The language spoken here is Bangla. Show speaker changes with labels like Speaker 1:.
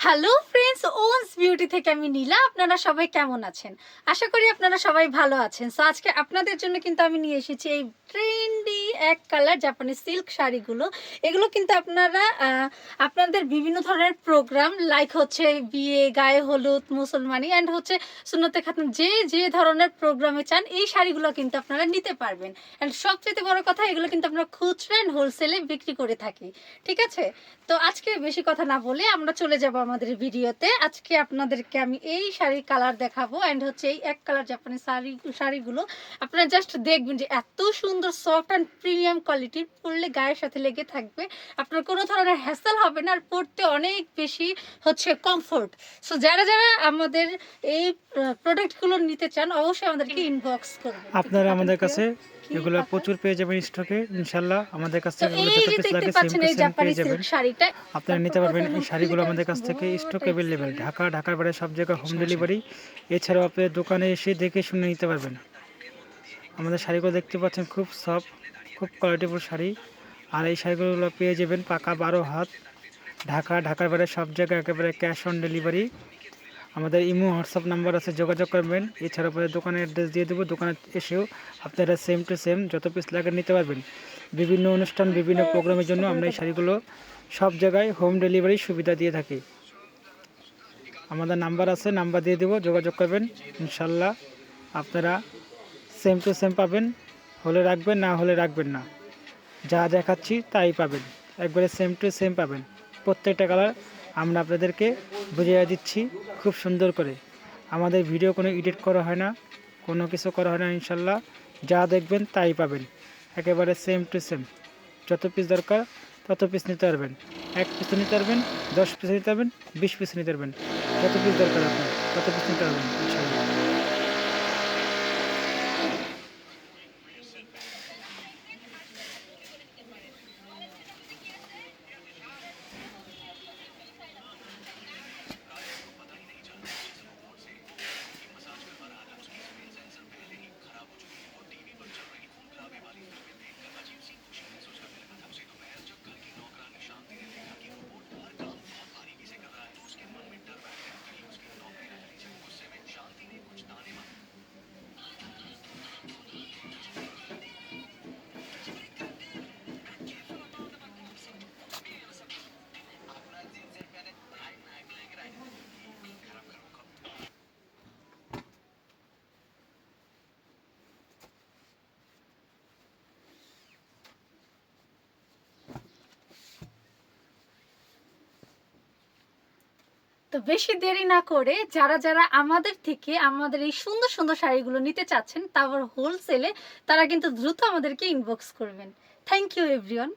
Speaker 1: হ্যালো ফ্রেন্ডস, ওনস বিউটি থেকে আমি নীলা। আপনারা সবাই কেমন আছেন? আশা করি আপনারা সবাই ভালো আছেন। সো আজকে আপনাদের জন্য কিন্তু আমি নিয়ে এসেছি এই ট্রেন্ডি এক কালার জাপানি সিল্ক শাড়িগুলো। এগুলো কিন্তু আপনারা আপনাদের বিভিন্ন ধরনের প্রোগ্রাম লাইক হচ্ছে বিয়ে, গায়ে হলুদ, মুসলমানি অ্যান্ড হচ্ছে সুন্নতে খাতম, যে যে ধরনের প্রোগ্রামে চান এই শাড়িগুলো কিন্তু আপনারা নিতে পারবেন। অ্যান্ড সবচেয়ে বড় কথা, এগুলো কিন্তু আমরা খুচরা অ্যান্ড হোলসেলে বিক্রি করে থাকি। ঠিক আছে, তো আজকে বেশি কথা না বলে আমরা চলে যাব আমাদের ভিডিওতে। আজকে আপনাদেরকে আমি এই শাড়ির কালার দেখাবো অ্যান্ড হচ্ছে এই এক কালার জাপানি শাড়িগুলো আপনারা জাস্ট দেখবেন যে এত সুন্দর সফট অ্যান্ড প্রিমিয়াম কোয়ালিটির, পরলে গায়ের সাথে লেগে থাকবে, আপনার কোনো ধরনের হ্যাসেল হবে না, আর পরতে অনেক বেশি হচ্ছে কমফোর্ট। সো যারা যারা আমাদের এই প্রোডাক্টগুলো নিতে চান অবশ্যই আমাদেরকে ইনবক্স করবেন।
Speaker 2: আপনারা আমাদের কাছে এগুলো প্রচুর পেয়ে যাবেন স্টকে, ইনশাআল্লাহ। আমাদের কাছ থেকে এগুলো যত পিস লাগে সেম টু সেম পেয়ে যাবেন। আপনারা নিতে পারবেন এই শাড়িগুলো আমাদের কাছ থেকে, স্টক অ্যাভেলেবেল। ঢাকার বাইরে সব জায়গায় হোম ডেলিভারি। এছাড়াও আপনাদের দোকানে এসে দেখে শুনে নিতে পারবেন। আমাদের শাড়িগুলো দেখতে পাচ্ছেন, খুব সফট, খুব কোয়ালিটিফুল শাড়ি। আর এই শাড়িগুলো পেয়ে যাবেন পাকা 12 হাত। ঢাকার বাইরে সব জায়গায় একেবারে ক্যাশ অন ডেলিভারি। আমাদের ইমো হোয়াটসঅ্যাপ নাম্বার আছে, যোগাযোগ করবেন। এছাড়াও আপনাদের দোকানের অ্যাড্রেস দিয়ে দেবো, দোকানে এসেও আপনারা সেম টু সেম যত পিস লাগে নিতে পারবেন। বিভিন্ন অনুষ্ঠান, বিভিন্ন প্রোগ্রামের জন্য আমরা এই শাড়িগুলো সব জায়গায় হোম ডেলিভারি সুবিধা দিয়ে থাকি। আমাদের নাম্বার আছে, নাম্বার দিয়ে দেবো, যোগাযোগ করবেন। ইনশাল্লাহ আপনারা সেম টু সেম পাবেন। হলে রাখবেন, না হলে রাখবেন না। যা দেখাচ্ছি তাই পাবেন, একবারে সেম টু সেম পাবেন। প্রত্যেকটা কালার আমরা আপনাদেরকে বুঝিয়ে দিচ্ছি খুব সুন্দর করে। আমাদের ভিডিও কোনো এডিট করা হয় না, কোনো কিছু করা হয় না। ইনশাল্লাহ যা দেখবেন তাই পাবেন, একেবারে সেম টু সেম। যত পিস দরকার তত পিস নিতে পারবেন। 1 পিস নিতে পারবেন, 10 পিস নিতে পারবেন, 20 পিস নিতে পারবেন। যত পিস দরকার আপনার তত পিস নিতে পারবেন ইনশাল্লাহ।
Speaker 1: তো বেশি দেরি না করে যারা যারা আমাদের থেকে আমাদের এই সুন্দর সুন্দর শাড়িগুলো নিতে চাচ্ছেন, তারপর হোলসেলে, তারা কিন্তু দ্রুত আমাদেরকে ইনবক্স করবেন। Thank you everyone.